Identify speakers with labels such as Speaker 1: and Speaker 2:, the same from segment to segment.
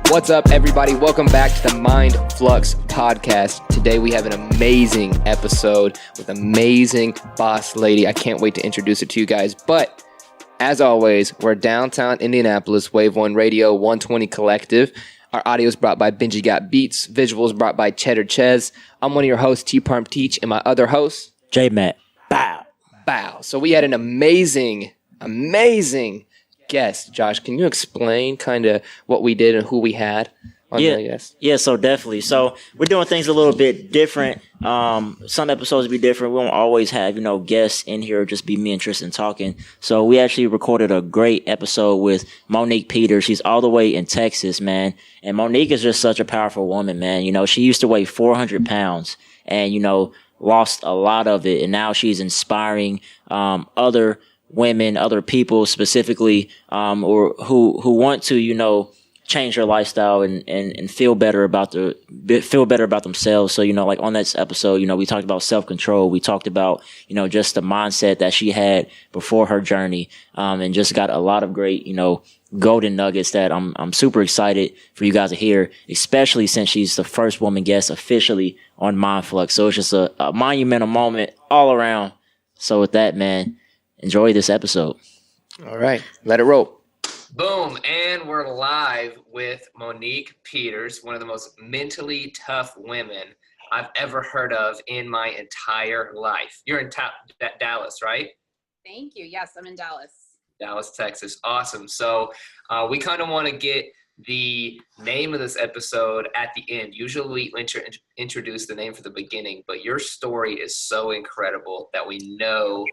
Speaker 1: What's up, everybody? Welcome back to the Mind Flux podcast. Today we have an amazing episode with amazing boss lady. I can't wait to introduce it to you guys. But as always, we're downtown Indianapolis, Wave 1 Radio 120 Collective. Our audio is brought by Benji Got Beats. Visuals brought by Cheddar Ches. I'm one of your hosts, T-Parm Teach, and my other host,
Speaker 2: J-Matt. Bow.
Speaker 1: So we had an amazing guest. Josh, can you explain kind of what we did and who we had on the guest?
Speaker 2: Yeah, so definitely. So we're doing things a little bit different. Some episodes will be different. We won't always have, guests in here, just be me and Tristan talking. So we actually recorded a great episode with Monique Peters. She's all the way in Texas, man. And Monique is just such a powerful woman, man. She used to weigh 400 pounds and, lost a lot of it. And now she's inspiring other women, other people specifically, or who want to, change their lifestyle and feel better about themselves. So, like on this episode, we talked about self-control. We talked about, just the mindset that she had before her journey, and just got a lot of great, golden nuggets that I'm super excited for you guys to hear, especially since she's the first woman guest officially on Mind Flux. So it's just a monumental moment all around. So with that, man, enjoy this episode.
Speaker 1: All right, let it roll.
Speaker 3: Boom, and we're live with Monique Peters, one of the most mentally tough women I've ever heard of in my entire life. You're in Dallas, right?
Speaker 4: Thank you. Yes, I'm in Dallas.
Speaker 3: Dallas, Texas. Awesome. So we kind of want to get the name of this episode at the end. Usually we introduce the name for the beginning, but your story is so incredible that we know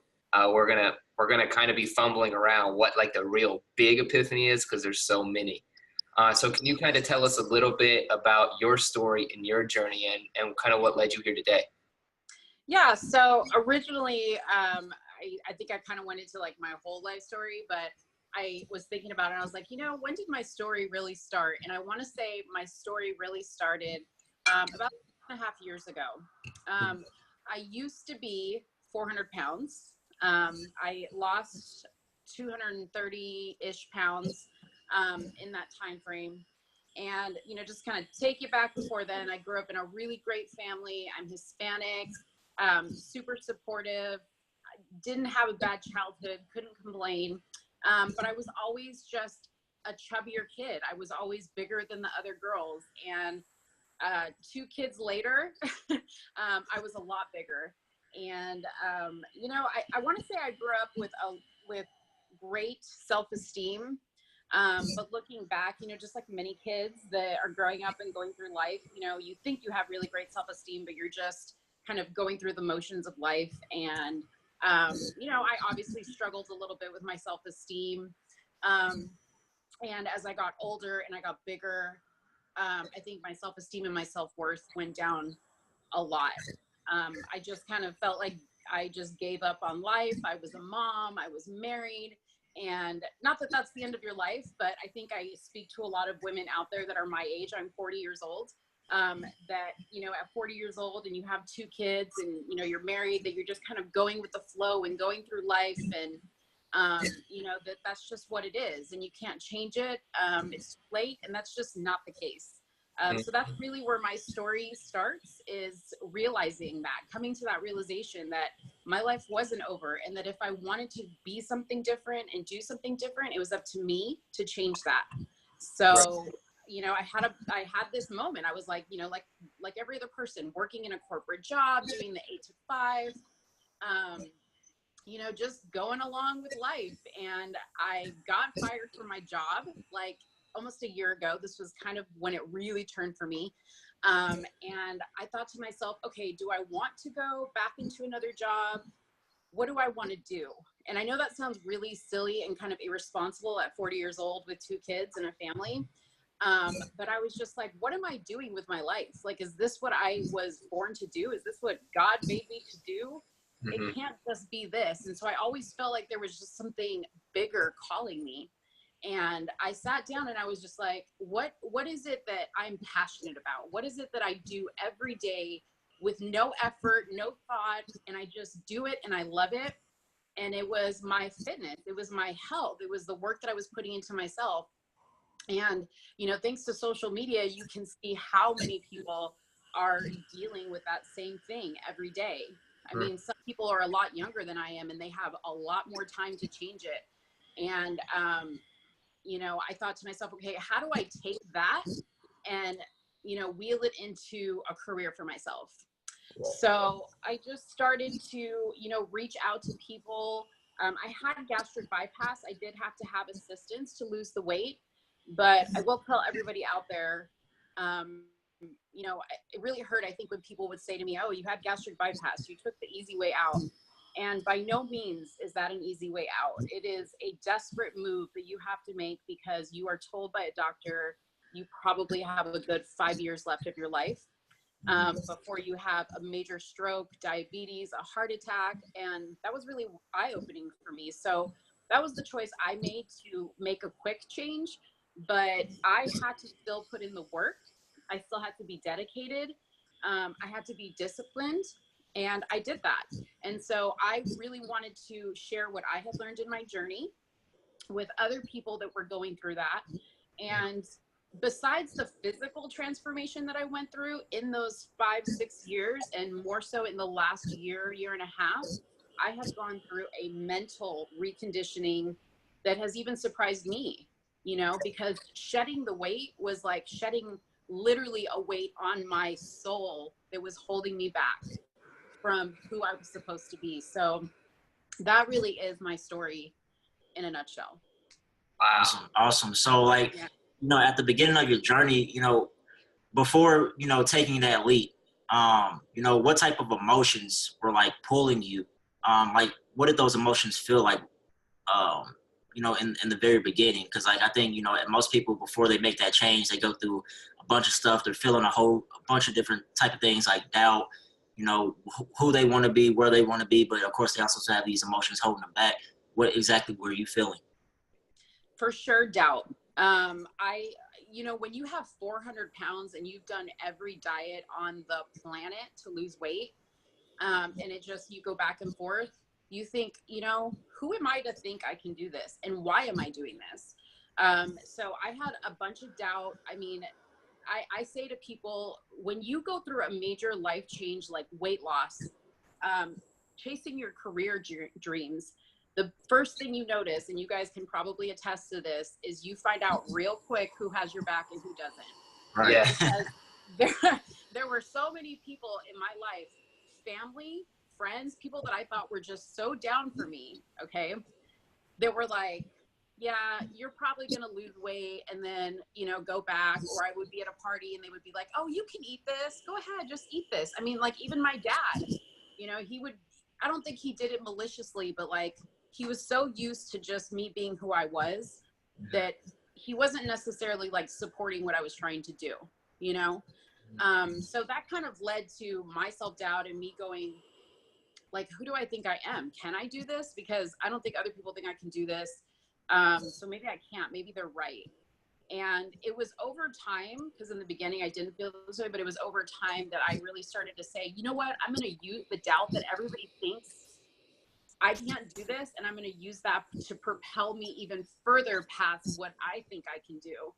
Speaker 3: we're gonna kind of be fumbling around what like the real big epiphany is, because there's so many. So can you kind of tell us a little bit about your story and your journey and kind of what led you here today?
Speaker 4: Yeah. So originally, I think I kind of went into like my whole life story, but I was thinking about it and I was like, when did my story really start? And I want to say my story really started about 2.5 years ago. I used to be 400 pounds. I lost 230-ish pounds in that time frame. And, just kind of take you back before then, I grew up in a really great family. I'm Hispanic, super supportive. I didn't have a bad childhood, couldn't complain. But I was always just a chubbier kid. I was always bigger than the other girls. And 2 kids later, I was a lot bigger. And, I want to say I grew up with great self-esteem. But looking back, just like many kids that are growing up and going through life, you think you have really great self-esteem, but you're just kind of going through the motions of life. And, I obviously struggled a little bit with my self-esteem. And as I got older and I got bigger, I think my self-esteem and my self-worth went down a lot. I just kind of felt like I just gave up on life. I was a mom, I was married, and not that that's the end of your life, but I think I speak to a lot of women out there that are my age. I'm 40 years old, that, at 40 years old and you have 2 kids and, you're married, that you're just kind of going with the flow and going through life and, that's just what it is and you can't change it. It's late and that's just not the case. So that's really where my story starts, is realizing that, coming to that realization that my life wasn't over and that if I wanted to be something different and do something different, it was up to me to change that. So, I had this moment. I was like, like every other person working in a corporate job, doing the 8 to 5, just going along with life. And I got fired from my job, like almost a year ago. This was kind of when it really turned for me. And I thought to myself, okay, do I want to go back into another job? What do I want to do? And I know that sounds really silly and kind of irresponsible at 40 years old with 2 kids and a family. But I was just like, what am I doing with my life? Like, is this what I was born to do? Is this what God made me to do? Mm-hmm. It can't just be this. And so I always felt like there was just something bigger calling me. And I sat down and I was just like, what is it that I'm passionate about? What is it that I do every day with no effort, no thought, and I just do it and I love it? And it was my fitness. It was my health. It was the work that I was putting into myself. And, thanks to social media, you can see how many people are dealing with that same thing every day. I mean, some people are a lot younger than I am, and they have a lot more time to change it. And, I thought to myself, okay, how do I take that and, wheel it into a career for myself? So I just started to, reach out to people. I had gastric bypass. I did have to have assistance to lose the weight, but I will tell everybody out there, it really hurt, I think, when people would say to me, oh, you had gastric bypass, you took the easy way out. And by no means is that an easy way out. It is a desperate move that you have to make because you are told by a doctor you probably have a good 5 years left of your life before you have a major stroke, diabetes, a heart attack. And that was really eye-opening for me. So that was the choice I made, to make a quick change, but I had to still put in the work. I still had to be dedicated. I had to be disciplined, and I did that. And so I really wanted to share what I had learned in my journey with other people that were going through that. And besides the physical transformation that I went through in those 5-6 years, and more so in the last year and a half, I have gone through a mental reconditioning that has even surprised me, because shedding the weight was like shedding literally a weight on my soul that was holding me back from who I was supposed to be. So that really is my story in a nutshell.
Speaker 3: Wow.
Speaker 2: Awesome. So at the beginning of your journey, before, taking that leap, what type of emotions were pulling you? What did those emotions feel like, in the very beginning? Because I think, most people, before they make that change, they go through a bunch of stuff. They're feeling a bunch of different type of things, like doubt, who they want to be, where they want to be. But of course, they also have these emotions holding them back. What exactly were you feeling?
Speaker 4: For sure, doubt. When you have 400 pounds and you've done every diet on the planet to lose weight, and you go back and forth, you think, who am I to think I can do this? And why am I doing this? So I had a bunch of doubt. I mean, I say to people, when you go through a major life change like weight loss, chasing your career dreams, the first thing you notice, and you guys can probably attest to this, is you find out real quick who has your back and who doesn't.
Speaker 2: Right.
Speaker 3: Yeah.
Speaker 4: Because there were so many people in my life, family, friends, people that I thought were just so down for me, okay? They were like, yeah, you're probably going to lose weight and then, go back. Or I would be at a party and they would be like, oh, you can eat this. Go ahead, just eat this. I mean, even my dad, he would, I don't think he did it maliciously, but he was so used to just me being who I was that he wasn't necessarily supporting what I was trying to do, so that kind of led to my self-doubt and me going, who do I think I am? Can I do this? Because I don't think other people think I can do this. So maybe I can't, maybe they're right. And it was over time, because in the beginning I didn't feel this way, but it was over time that I really started to say, you know what, I'm going to use the doubt that everybody thinks I can't do this, and I'm going to use that to propel me even further past what I think I can do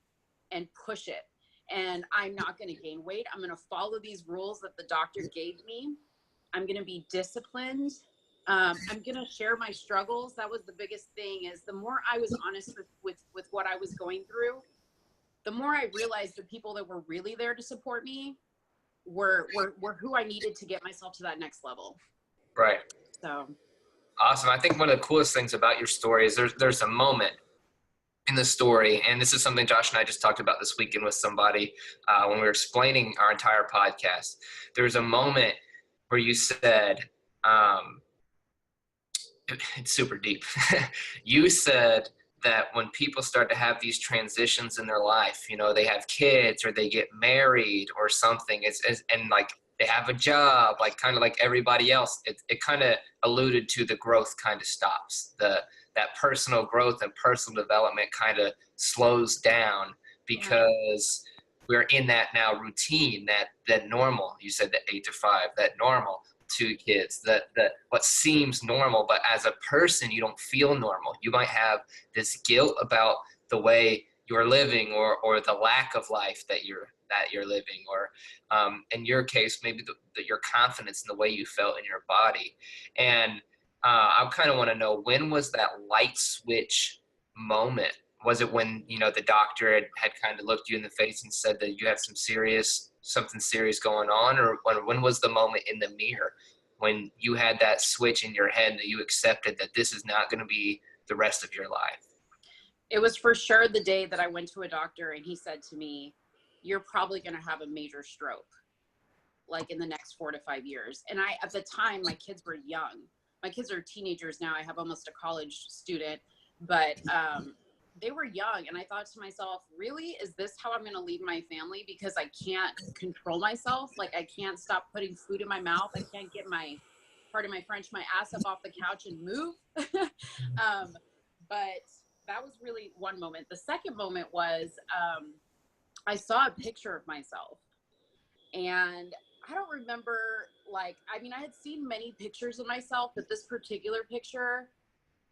Speaker 4: and push it. And I'm not going to gain weight. I'm going to follow these rules that the doctor gave me. I'm going to be disciplined. I'm going to share my struggles. That was the biggest thing, is the more I was honest with what I was going through, the more I realized the people that were really there to support me were who I needed to get myself to that next level.
Speaker 3: Right.
Speaker 4: So.
Speaker 3: Awesome. I think one of the coolest things about your story is there's a moment in the story, and this is something Josh and I just talked about this weekend with somebody when we were explaining our entire podcast. There was a moment where you said, it's super deep. You said that when people start to have these transitions in their life, they have kids or they get married or something, and they have a job, kind of like everybody else, it kind of alluded to the growth kind of stops. That personal growth and personal development kind of slows down because we're in that now routine, that normal. You said that 8 to 5, that normal, 2 kids, that what seems normal, but as a person, you don't feel normal. You might have this guilt about the way you're living, or the lack of life that you're living, or in your case, maybe your confidence in the way you felt in your body. And I kind of want to know, when was that light switch moment? Was it when, the doctor had kind of looked you in the face and said that you had something serious going on? Or when was the moment in the mirror when you had that switch in your head that you accepted that this is not going to be the rest of your life?
Speaker 4: It was for sure the day that I went to a doctor and he said to me, "You're probably going to have a major stroke, like in the next 4 to 5 years." And at the time, my kids were young. My kids are teenagers now. I have almost a college student, but they were young. And I thought to myself, really, is this how I'm going to leave my family? Because I can't control myself. Like, I can't stop putting food in my mouth. I can't get pardon my French, my ass up off the couch and move. But that was really one moment. The second moment was I saw a picture of myself, and I don't remember, I had seen many pictures of myself, but this particular picture,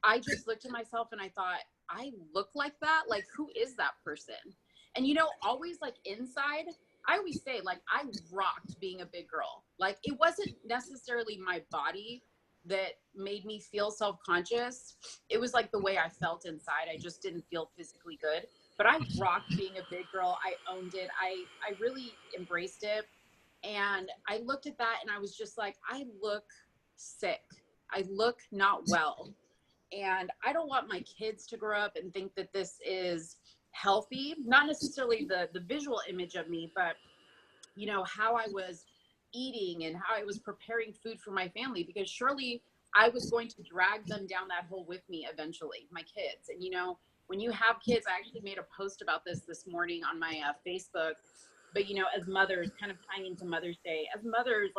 Speaker 4: I just looked at myself and I thought, I look like that? Like, who is that person? And, always inside, I always say, I rocked being a big girl. Like, it wasn't necessarily my body that made me feel self-conscious. It was the way I felt inside. I just didn't feel physically good, but I rocked being a big girl. I owned it. I really embraced it. And I looked at that and I was just like, I look sick. I look not well. And I don't want my kids to grow up and think that this is healthy. Not necessarily the visual image of me, but how I was eating and how I was preparing food for my family, because surely I was going to drag them down that hole with me eventually, my kids. And when you have kids, I actually made a post about this morning on my Facebook. But as mothers, kind of tying into Mother's Day, as mothers,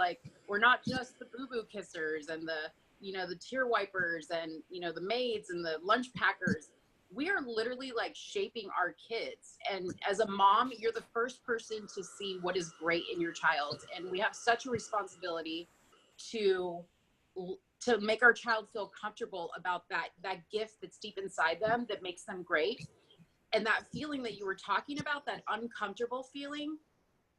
Speaker 4: we're not just the boo-boo kissers and the tear wipers and the maids and the lunch packers. We are literally shaping our kids. And as a mom, you're the first person to see what is great in your child. And we have such a responsibility to make our child feel comfortable about that gift that's deep inside them that makes them great. And that feeling that you were talking about, that uncomfortable feeling,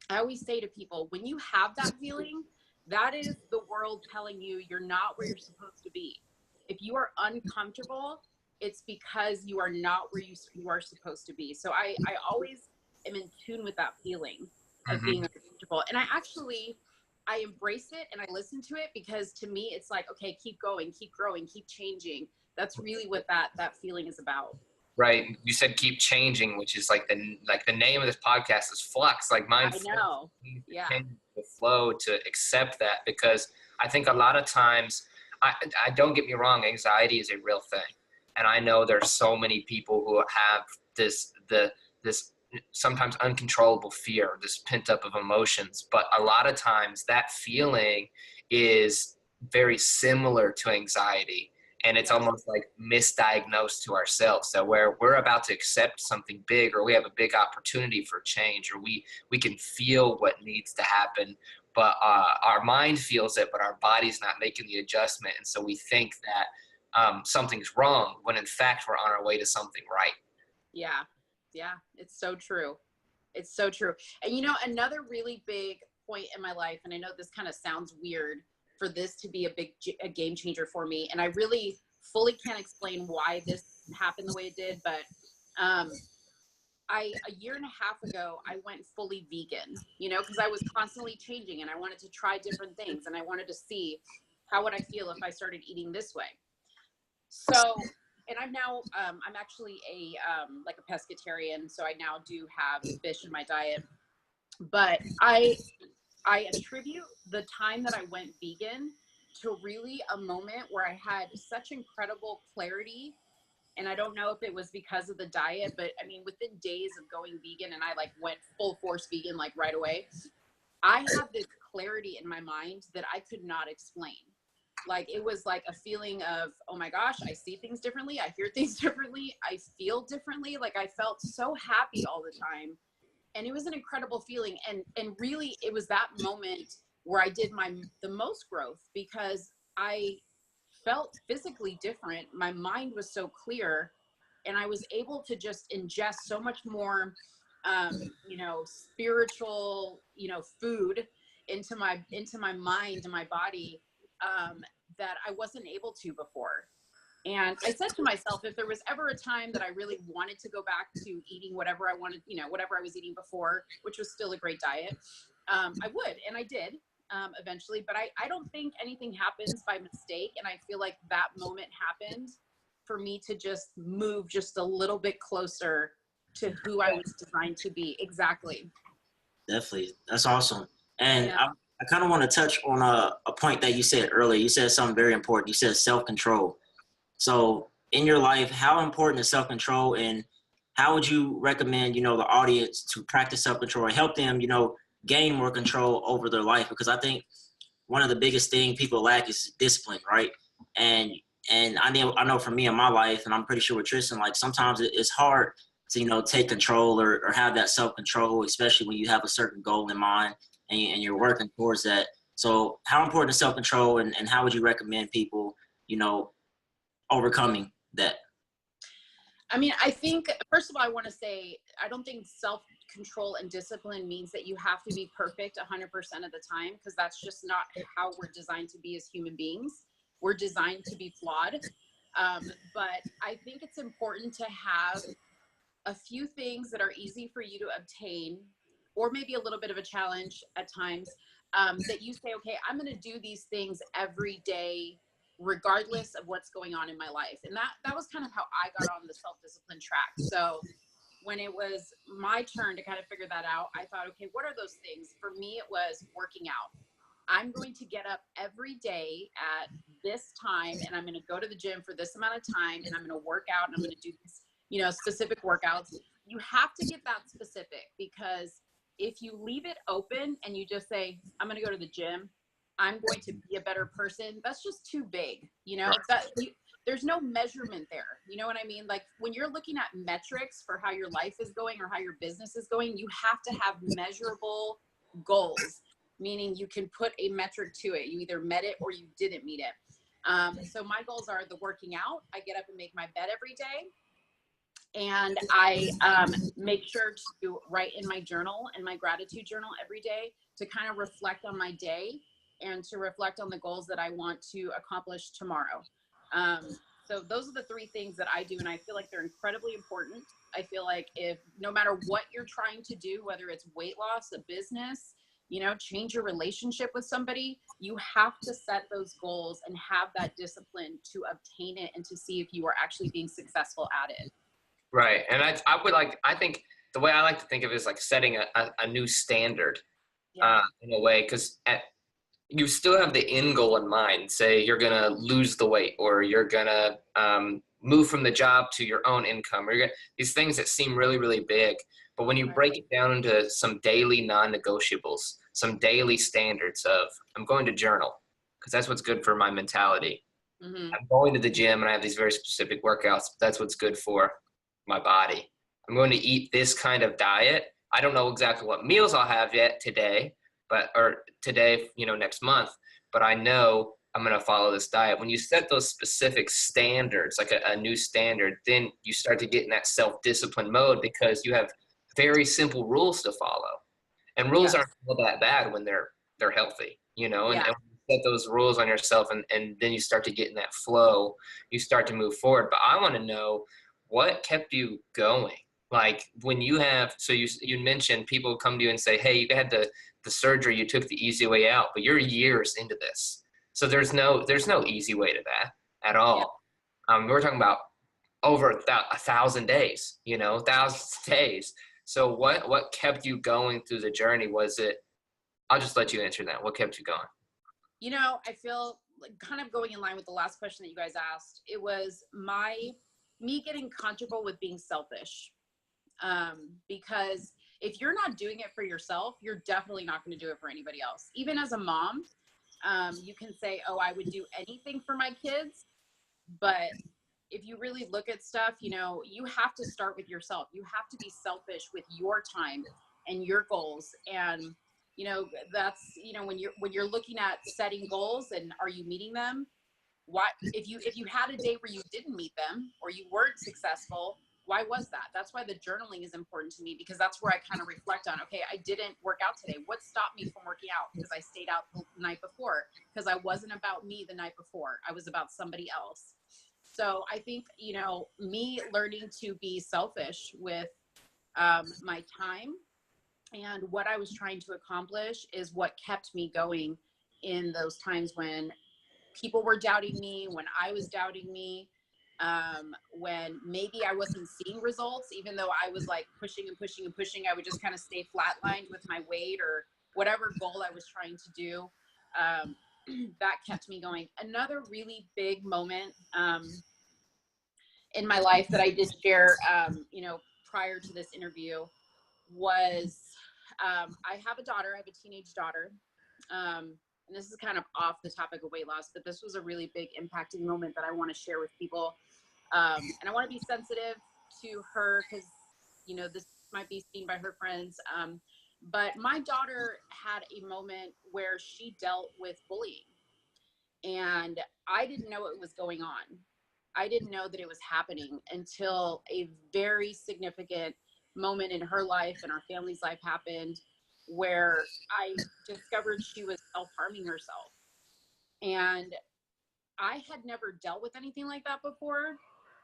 Speaker 4: I always say to people, when you have that feeling, that is the world telling you you're not where you're supposed to be. If you are uncomfortable, it's because you are not where you are supposed to be. So I always am in tune with that feeling of being uncomfortable. And I embrace it and I listen to it, because to me, it's okay, keep going, keep growing, keep changing. That's really what that feeling is about.
Speaker 3: Right. You said keep changing, which is the name of this podcast is Flux. Mine.
Speaker 4: I know. Yeah.
Speaker 3: The flow to accept that, because I think a lot of times, I don't get me wrong, anxiety is a real thing. And I know there's so many people who have this sometimes uncontrollable fear, this pent up of emotions. But a lot of times that feeling is very similar to anxiety. And it's almost misdiagnosed to ourselves. So where we're about to accept something big, or we have a big opportunity for change, or we can feel what needs to happen, but our mind feels it, but our body's not making the adjustment. And so we think that something's wrong, when in fact we're on our way to something right.
Speaker 4: Yeah. Yeah. It's so true. It's so true. And another really big point in my life, and I know this kind of sounds weird for this to be a game changer for me, and I really fully can't explain why this happened the way it did, but a year and a half ago, I went fully vegan, because I was constantly changing and I wanted to try different things and I wanted to see how would I feel if I started eating this way. So, and I'm now, I'm actually a pescatarian, so I now do have fish in my diet, but I attribute the time that I went vegan to really a moment where I had such incredible clarity. And I don't know if it was because of the diet, but within days of going vegan, and I went full force vegan right away, I had this clarity in my mind that I could not explain. It was a feeling of, oh my gosh, I see things differently. I hear things differently. I feel differently. I felt so happy all the time. And it was an incredible feeling. And really, it was that moment where I did the most growth, because I felt physically different. My mind was so clear. And I was able to just ingest so much more, spiritual, food into my mind and my body, that I wasn't able to before. And I said to myself, if there was ever a time that I really wanted to go back to eating whatever I wanted, whatever I was eating before, which was still a great diet, I would. And I did eventually. But I don't think anything happens by mistake. And I feel like that moment happened for me to just move just a little bit closer to who I was designed to be. Exactly.
Speaker 2: Definitely. That's awesome. And
Speaker 4: Yeah.
Speaker 2: I kind of want to touch on a point that you said earlier. You said something very important. You said self-control. So in your life, how important is self-control, and how would you recommend, the audience to practice self-control or help them, gain more control over their life? Because I think one of the biggest things people lack is discipline, right? And I know for me in my life, and I'm pretty sure with Tristan, like sometimes it's hard to, take control or have that self-control, especially when you have a certain goal in mind and you're working towards that. So how important is self-control, and how would you recommend people, overcoming that?
Speaker 4: I mean, I think, first of all, I want to say, I don't think self-control and discipline means that you have to be perfect 100% of the time, because that's just not how we're designed to be as human beings. We're designed to be flawed. But I think it's important to have a few things that are easy for you to obtain, or maybe a little bit of a challenge at times, that you say, okay, I'm going to do these things every day, regardless of what's going on in my life. And that was kind of how I got on the self-discipline track. So when it was my turn to kind of figure that out, I thought, okay, what are those things? For me, it was working out. I'm going to get up every day at this time, and I'm going to go to the gym for this amount of time, and I'm going to work out, and I'm going to do these, specific workouts. You have to get that specific, because if you leave it open and you just say, I'm going to go to the gym, I'm going to be a better person, that's just too big. There's no measurement there. You know what I mean? Like when you're looking at metrics for how your life is going or how your business is going, you have to have measurable goals, meaning you can put a metric to it. You either met it or you didn't meet it. So my goals are the working out. I get up and make my bed every day. And I make sure to write in my journal, in my gratitude journal every day, to kind of reflect on my day and to reflect on the goals that I want to accomplish tomorrow. So those are the three things that I do, and I feel like they're incredibly important. I feel like if no matter what you're trying to do, whether it's weight loss, a business, change your relationship with somebody, you have to set those goals and have that discipline to obtain it and to see if you are actually being successful at it.
Speaker 3: Right. And I think the way I like to think of it is like setting a new standard, in a way, because you still have the end goal in mind. Say you're going to lose the weight, or you're going to move from the job to your own income, or these things that seem really, really big. But when you break it down into some daily non-negotiables, some daily standards of, I'm going to journal because that's what's good for my mentality. Mm-hmm. I'm going to the gym and I have these very specific workouts. That's what's good for my body. I'm going to eat this kind of diet. I don't know exactly what meals I'll have yet today, next month, but I know I'm going to follow this diet. When you set those specific standards, like a new standard, then you start to get in that self-discipline mode, because you have very simple rules to follow, and rules aren't all that bad when they're healthy, and when you set those rules on yourself, and then you start to get in that flow, you start to move forward. But I want to know what kept you going. Like when you have, so you mentioned people come to you and say, hey, you had the surgery, you took the easy way out, but you're years into this. So there's no easy way to that at all. Yeah. We're talking about over 1,000 days, thousands of days. So what kept you going through the journey? Was it, I'll just let you answer that. What kept you going?
Speaker 4: I feel like kind of going in line with the last question that you guys asked. It was me getting comfortable with being selfish. Because if you're not doing it for yourself, you're definitely not going to do it for anybody else. Even as a mom, you can say, oh, I would do anything for my kids. But if you really look at stuff, you have to start with yourself. You have to be selfish with your time and your goals. And, that's, when you're looking at setting goals and are you meeting them? Why, if you had a day where you didn't meet them or you weren't successful, why was that? That's why the journaling is important to me, because that's where I kind of reflect on, okay, I didn't work out today. What stopped me from working out? Because I stayed out the night before, because I wasn't about me the night before. I was about somebody else. So I think, you know, me learning to be selfish with my time and what I was trying to accomplish is what kept me going in those times when people were doubting me, when I was doubting me, when maybe I wasn't seeing results, even though I was like pushing and pushing and pushing, I would just kind of stay flatlined with my weight or whatever goal I was trying to do. That kept me going. Another really big moment in my life that I did share, you know, prior to this interview was I have a daughter. I have a teenage daughter. And this is kind of off the topic of weight loss, but this was a really big impacting moment that I want to share with people. And I want to be sensitive to her because, you know, this might be seen by her friends. But my daughter had a moment where she dealt with bullying, and I didn't know it was going on. I didn't know that it was happening until a very significant moment in her life and our family's life happened where I discovered she was self-harming herself. And I had never dealt with anything like that before.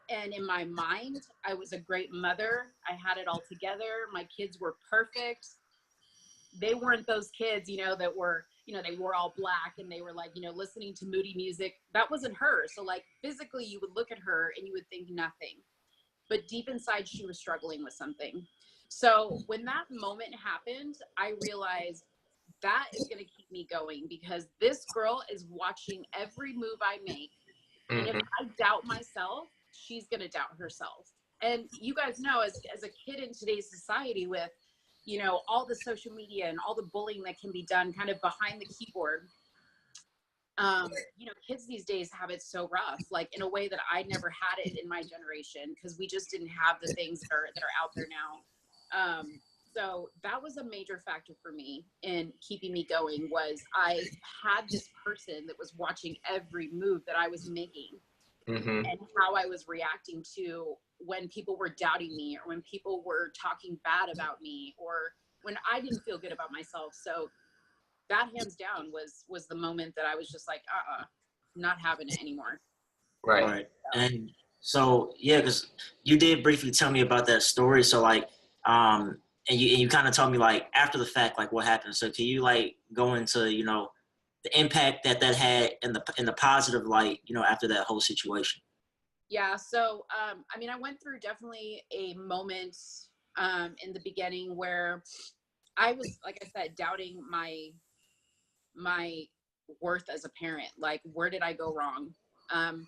Speaker 4: And in my mind, I was a great mother. I had it all together. My kids were perfect. They weren't those kids, you know, that were, you know, they wore all black and they were like, you know, listening to moody music. That wasn't her. So like physically you would look at her and you would think nothing, but deep inside she was struggling with something. So when that moment happened, I realized that is going to keep me going because this girl is watching every move I make. And if I doubt myself, she's going to doubt herself. And you guys know, as a kid in today's society with, you know, all the social media and all the bullying that can be done kind of behind the keyboard, you know, kids these days have it so rough, like in a way that I never had it in my generation because we just didn't have the things that are out there now. So that was a major factor for me in keeping me going was I had this person that was watching every move that I was making and how I was reacting to when people were doubting me or when people were talking bad about me or when I didn't feel good about myself. So that hands down was the moment that I was just like, not having it anymore.
Speaker 2: Right. And so, yeah, because you did briefly tell me about that story. So like, and you kind of told me like after the fact, like what happened. So can you like go into, you know, the impact that had in the positive light, you know, after that whole situation?
Speaker 4: Yeah. So, I mean, I went through definitely a moment in the beginning where I was, like I said, doubting my worth as a parent. Like, where did I go wrong? And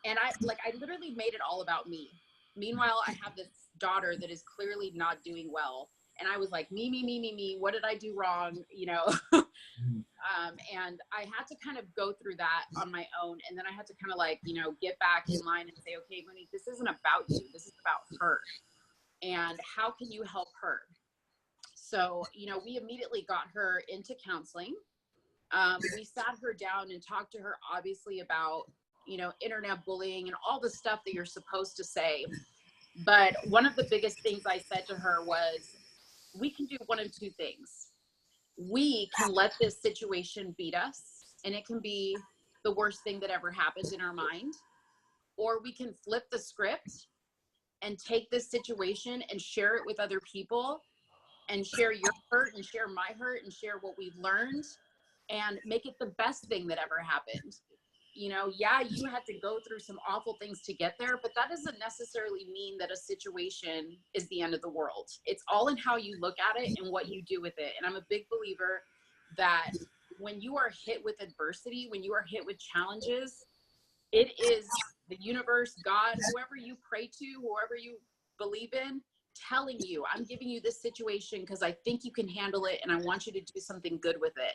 Speaker 4: I literally made it all about me. Meanwhile, I have this daughter that is clearly not doing well. And I was like, me, what did I do wrong? You know? And I had to kind of go through that on my own. And then I had to kind of like, you know, get back in line and say, okay, Monique, this isn't about you. This is about her. And how can you help her? So, you know, we immediately got her into counseling. We sat her down and talked to her, obviously, about, you know, internet bullying and all the stuff that you're supposed to say. But one of the biggest things I said to her was, we can do one of two things. We can let this situation beat us, and it can be the worst thing that ever happens in our mind, or we can flip the script and take this situation and share it with other people and share your hurt and share my hurt and share what we've learned and make it the best thing that ever happened. You know, yeah, you had to go through some awful things to get there, but that doesn't necessarily mean that a situation is the end of the world. It's all in how you look at it and what you do with it. And I'm a big believer that when you are hit with adversity, when you are hit with challenges, it is the universe, God, whoever you pray to, whoever you believe in, telling you, I'm giving you this situation because I think you can handle it and I want you to do something good with it.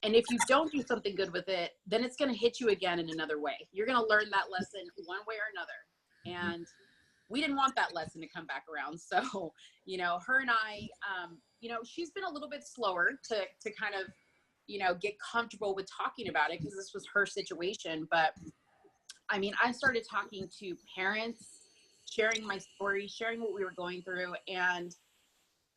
Speaker 4: And if you don't do something good with it, then it's going to hit you again in another way. You're going to learn that lesson one way or another. And we didn't want that lesson to come back around. So, you know, her and I, you know, she's been a little bit slower to kind of get comfortable with talking about it because this was her situation. But I mean, I started talking to parents, sharing my story, sharing what we were going through. And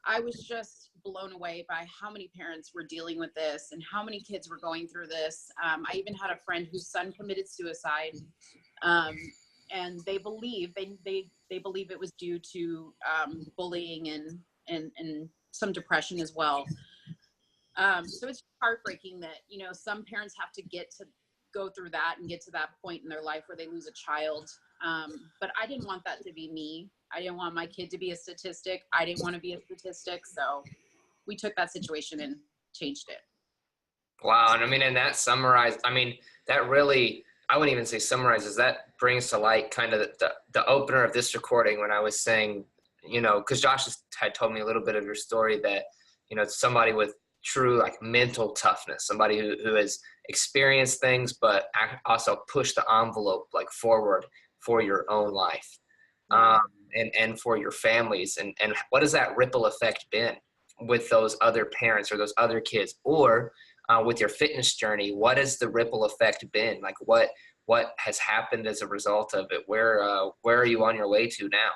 Speaker 4: I was just blown away by how many parents were dealing with this and how many kids were going through this. I even had a friend whose son committed suicide. And they believe they believe it was due to bullying and some depression as well. So it's heartbreaking that, some parents have to go through that and get to that point in their life where they lose a child. But I didn't want that to be me. I didn't want my kid to be a statistic. I didn't want to be a statistic. So we took that situation and changed it.
Speaker 3: Wow. And I mean, and that summarized, that really, I wouldn't even say summarizes, that brings to light kind of the opener of this recording when I was saying, because Josh had told me a little bit of your story that, somebody with true like mental toughness, somebody who has experienced things, but also pushed the envelope like forward for your own life. And for your families, and what has that ripple effect been with those other parents or those other kids, or with your fitness journey? What has the ripple effect been? Like what has happened as a result of it? Where are you on your way to now?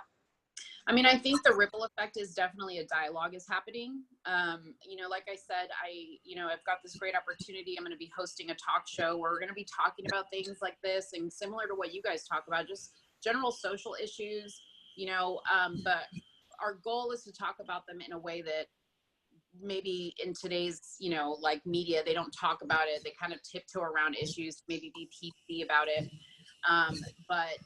Speaker 4: I mean, I think the ripple effect is definitely a dialogue is happening. Like I said, I've got this great opportunity. I'm going to be hosting a talk show where we're going to be talking about things like this and similar to what you guys talk about, just general social issues, but our goal is to talk about them in a way that maybe in today's, like media, they don't talk about it. They kind of tiptoe around issues, maybe be PC about it. But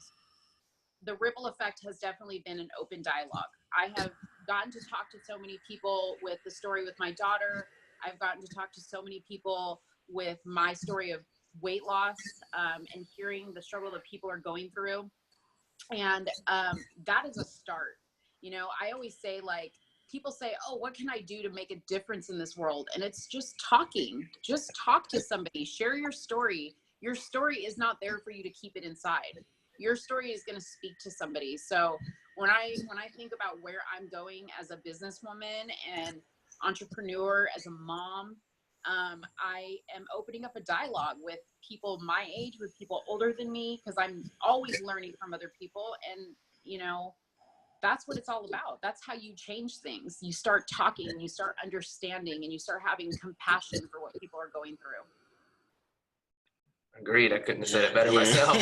Speaker 4: the ripple effect has definitely been an open dialogue. I have gotten to talk to so many people with the story with my daughter. I've gotten to talk to so many people with my story of weight loss, and hearing the struggle that people are going through. And that is a start. I always say, like, people say, oh, what can I do to make a difference in this world? And it's just talking. Just talk to somebody. Share your story. Your story is not there for you to keep it inside. Your story is going to speak to somebody. So when I think about where I'm going as a businesswoman and entrepreneur, as a mom, I am opening up a dialogue with people my age, with people older than me, because I'm always learning from other people. And, that's what it's all about. That's how you change things. You start talking, and you start understanding, and you start having compassion for what people are going through.
Speaker 3: Agreed. I couldn't have said it better myself.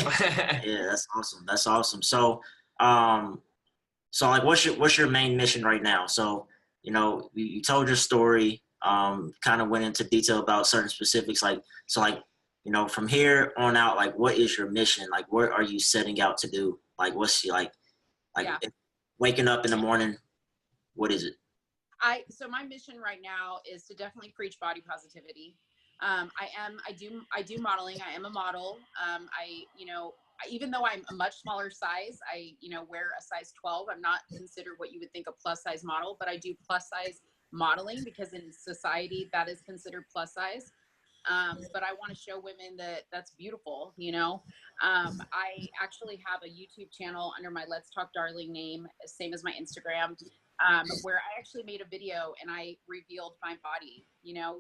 Speaker 2: Yeah, that's awesome. That's awesome. So, like, what's your main mission right now? So, you told your story, kind of went into detail about certain specifics. From here on out, like, what is your mission? Like, what are you setting out to do? Like, what's
Speaker 4: Yeah.
Speaker 2: Waking up in the morning? What is it?
Speaker 4: So my mission right now is to definitely preach body positivity. I do modeling. I am a model. Even though I'm a much smaller size, I wear a size 12. I'm not considered what you would think a plus size model, but I do plus size modeling because in society that is considered plus size. But I want to show women that that's beautiful. I actually have a YouTube channel under my Let's Talk Darling name, same as my Instagram, where I actually made a video and I revealed my body.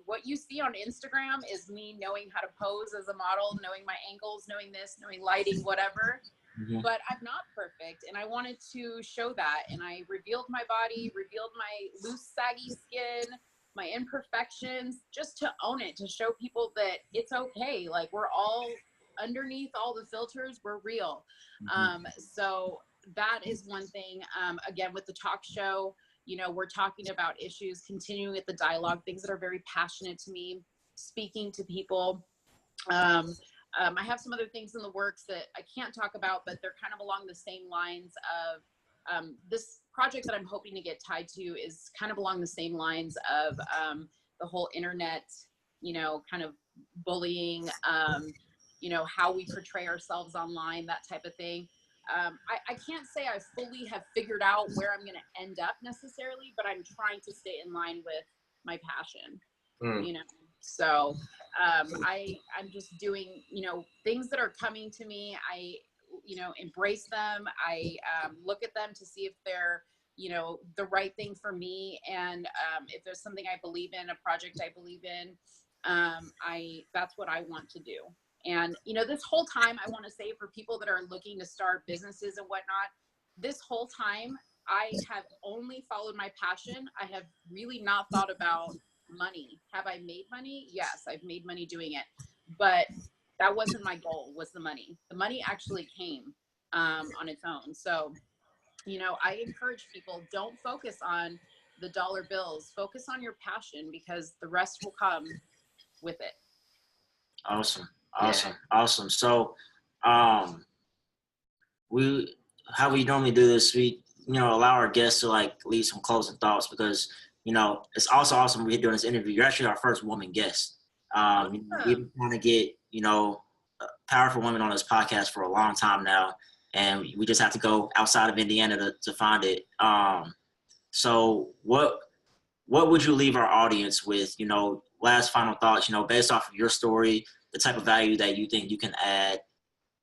Speaker 4: What you see on Instagram is me knowing how to pose as a model, knowing my angles, knowing this, knowing lighting, whatever. Mm-hmm. But I'm not perfect. And I wanted to show that. And I revealed my body, revealed my loose, saggy skin, my imperfections, just to own it, to show people that it's okay. Like, we're all underneath all the filters, we're real. Mm-hmm. So that is one thing. Again, with the talk show, we're talking about issues, continuing with the dialogue, things that are very passionate to me, speaking to people. I have some other things in the works that I can't talk about, but they're kind of along the same lines of this project that I'm hoping to get tied to is kind of along the same lines of the whole internet, kind of bullying, how we portray ourselves online, that type of thing. I can't say I fully have figured out where I'm going to end up necessarily, but I'm trying to stay in line with my passion, So I'm just doing, things that are coming to me. I embrace them. I look at them to see if they're, the right thing for me. And if there's something I believe in, a project I believe in, That's what I want to do. And, you know, this whole time, I want to say for people that are looking to start businesses and whatnot, this whole time, I have only followed my passion. I have really not thought about money. Have I made money? Yes, I've made money doing it. But that wasn't my goal, was the money. The money actually came on its own. So, you know, I encourage people, don't focus on the dollar bills. Focus on your passion, because the rest will come with it.
Speaker 2: Awesome.
Speaker 1: Yeah.
Speaker 2: Awesome. So, how we normally do this, we, you know, allow our guests to like leave some closing thoughts, because, you know, it's also awesome we're doing this interview. You're actually our first woman guest. We want to get, you know, powerful women on this podcast for a long time now, and we just have to go outside of Indiana to find it. So what would you leave our audience with, you know, last final thoughts, you know, based off of your story, the type of value that you think you can add?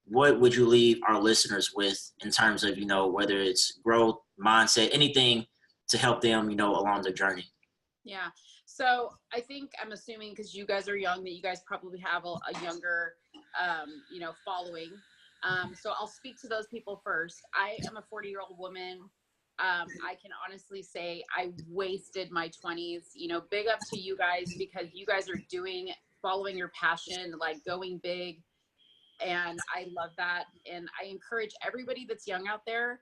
Speaker 2: What would you leave our listeners with in terms of, you know, whether it's growth, mindset, anything to help them, you know, along their journey?
Speaker 4: Yeah. So I think, I'm assuming, because you guys are young, that you guys probably have a younger, you know, following. So I'll speak to those people first. I am a 40-year-old woman. I can honestly say I wasted my 20s. You know, big up to you guys, because you guys are following your passion, like going big. And I love that. And I encourage everybody that's young out there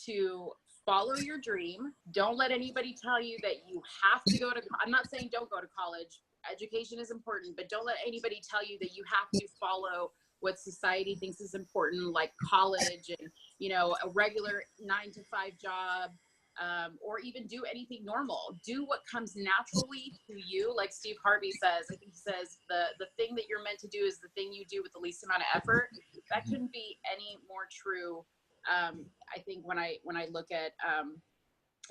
Speaker 4: to follow your dream. Don't let anybody tell you that you have to go to, I'm not saying don't go to college. Education is important, but don't let anybody tell you that you have to follow what society thinks is important, like college and, you know, a regular 9-to-5 job, or even do anything normal. Do what comes naturally to you. Like Steve Harvey says, I think he says the thing that you're meant to do is the thing you do with the least amount of effort. That couldn't be any more true. I think when I look at,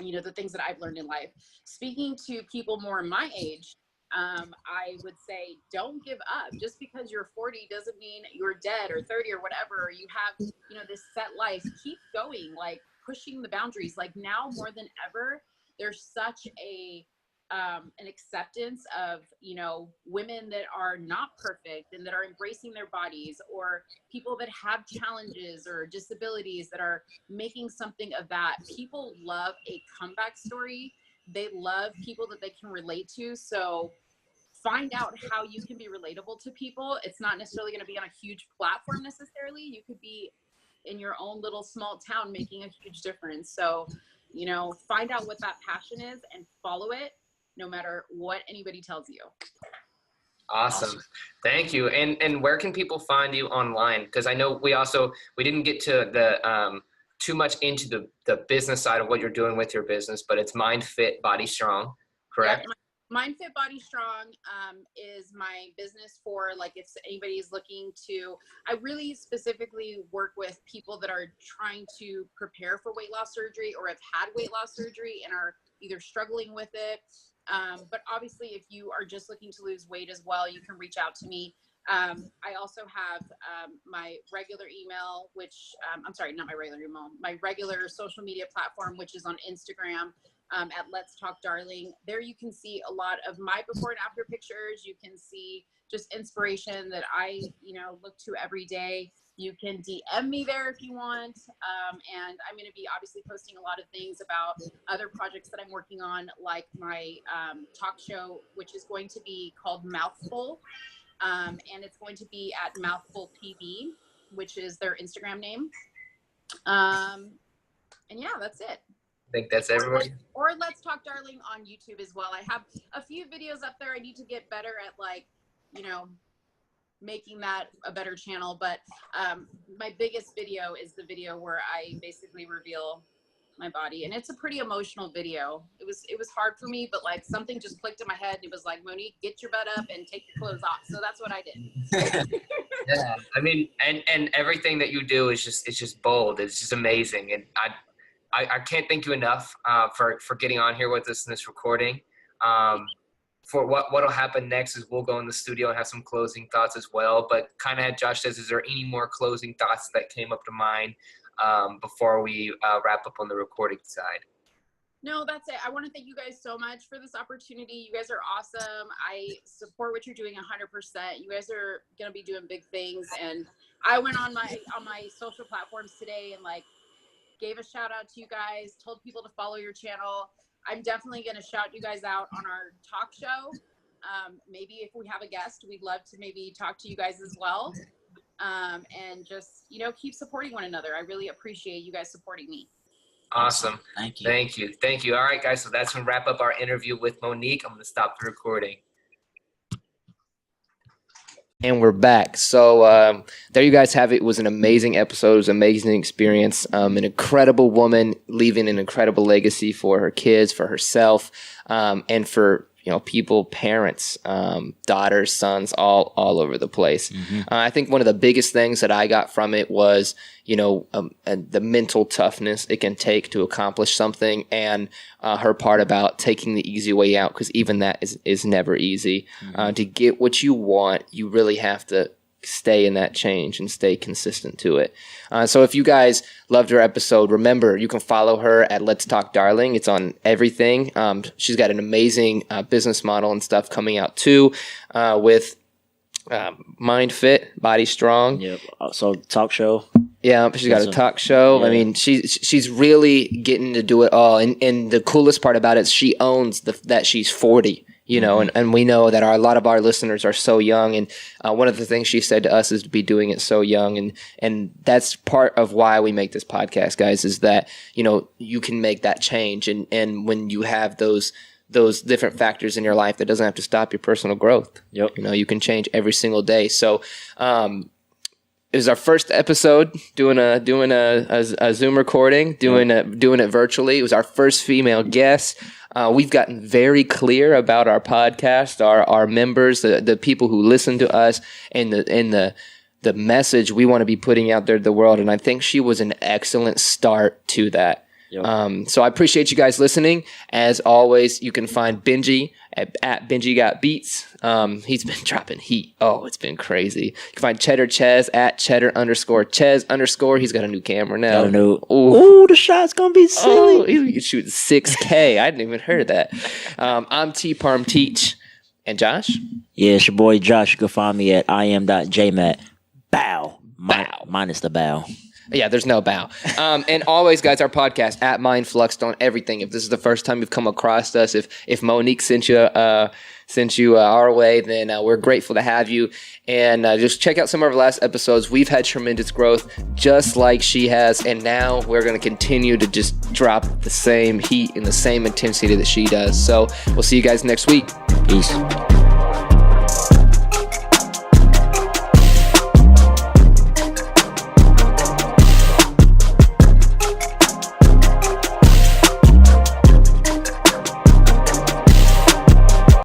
Speaker 4: you know, the things that I've learned in life, speaking to people more my age, I would say, don't give up. Just because you're 40 doesn't mean you're dead, or 30 or whatever, or you have, you know, this set life. Keep going, like pushing the boundaries. Like now more than ever, there's such an acceptance of, you know, women that are not perfect and that are embracing their bodies, or people that have challenges or disabilities that are making something of that. People love a comeback story. They love people that they can relate to. So find out how you can be relatable to people. It's not necessarily going to be on a huge platform necessarily. You could be in your own little small town making a huge difference. So, you know, find out what that passion is and follow it, no matter what anybody tells you.
Speaker 3: Awesome. Thank you. And where can people find you online? Because I know we didn't get to the too much into the business side of what you're doing with your business, but it's Mind Fit Body Strong, correct?
Speaker 4: Yeah, Mind Fit Body Strong is my business for, like, if anybody is looking to, I really specifically work with people that are trying to prepare for weight loss surgery or have had weight loss surgery and are either struggling with it. But obviously, if you are just looking to lose weight as well, you can reach out to me. I also have my regular email, which, I'm sorry, not my regular email, my regular social media platform, which is on Instagram at Let's Talk Darling. There you can see a lot of my before and after pictures. You can see just inspiration that I, you know, look to every day. You can DM me there if you want. And I'm going to be obviously posting a lot of things about other projects that I'm working on, like my talk show, which is going to be called Mouthful. And it's going to be at Mouthful TV, which is their Instagram name. And yeah, that's it.
Speaker 3: I think that's everybody.
Speaker 4: Or Let's Talk Darling on YouTube as well. I have a few videos up there. I need to get better at, like, you know, making that a better channel. But my biggest video is the video where I basically reveal my body, and it's a pretty emotional video. It was hard for me, but like something just clicked in my head and it was like, Monique, get your butt up and take your clothes off. So that's what I did.
Speaker 3: Yeah, I mean, and everything that you do is just bold. It's just amazing, and I can't thank you enough for getting on here with us in this recording. For what'll happen next is we'll go in the studio and have some closing thoughts as well. But kind of as Josh says, is there any more closing thoughts that came up to mind before we wrap up on the recording side?
Speaker 4: No, that's it. I want to thank you guys so much for this opportunity. You guys are awesome. I support what you're doing 100%. You guys are going to be doing big things. And I went on my social platforms today and like gave a shout out to you guys, told people to follow your channel. I'm definitely going to shout you guys out on our talk show. Maybe if we have a guest, we'd love to maybe talk to you guys as well. And just, you know, keep supporting one another. I really appreciate you guys supporting me.
Speaker 3: Awesome.
Speaker 2: Thank you.
Speaker 3: Thank you. Thank you. All right, guys. So that's going to wrap up our interview with Monique. I'm going to stop the recording.
Speaker 1: And we're back. So there you guys have it. It was an amazing episode. It was an amazing experience. An incredible woman leaving an incredible legacy for her kids, for herself, and for people, parents, daughters, sons, all over the place.
Speaker 2: Mm-hmm.
Speaker 1: I think one of the biggest things that I got from it was, the mental toughness it can take to accomplish something, and her part about taking the easy way out, because even that is never easy.
Speaker 2: Mm-hmm.
Speaker 1: To get what you want, you really have to stay in that change and stay consistent to it. So if you guys loved her episode, remember, you can follow her at Let's Talk Darling. It's on everything. She's got an amazing business model and stuff coming out too, with Mind Fit, Body Strong.
Speaker 2: Yep. So talk show.
Speaker 1: Yeah, she's got a talk show.
Speaker 2: Yeah.
Speaker 1: I mean, she's really getting to do it all. And the coolest part about it is she owns that she's 40. And we know that a lot of our listeners are so young. And one of the things she said to us is to be doing it so young. And that's part of why we make this podcast, guys, is that, you can make that change. And when you have those different factors in your life, that doesn't have to stop your personal growth.
Speaker 2: Yep.
Speaker 1: You can change every single day. So, it was our first episode doing a Zoom recording, doing it virtually. It was our first female guest. We've gotten very clear about our podcast, our members, the people who listen to us, and the message we want to be putting out there to the world. And I think she was an excellent start to that.
Speaker 2: Yep.
Speaker 1: So I appreciate you guys listening. As always, you can find Benji at Benji Got Beats. He's been dropping heat. Oh, it's been crazy. You can find Cheddar Chez at Cheddar_Chez_. He's got a new camera now.
Speaker 2: Ooh, the shot's gonna be silly.
Speaker 1: Oh, you can shoot 6K. I hadn't even heard of that. I'm T Parm Teach. And Josh?
Speaker 2: Yeah, it's your boy Josh. You can find me at im.jmat. Bow. Minus the bow.
Speaker 1: Yeah, there's no bow. And always, guys, our podcast at Mind Fluxed on everything. If this is the first time you've come across us, if Monique sent you our way, then we're grateful to have you. And just check out some of our last episodes. We've had tremendous growth, just like she has. And now we're going to continue to just drop the same heat and the same intensity that she does. So we'll see you guys next week.
Speaker 2: Peace.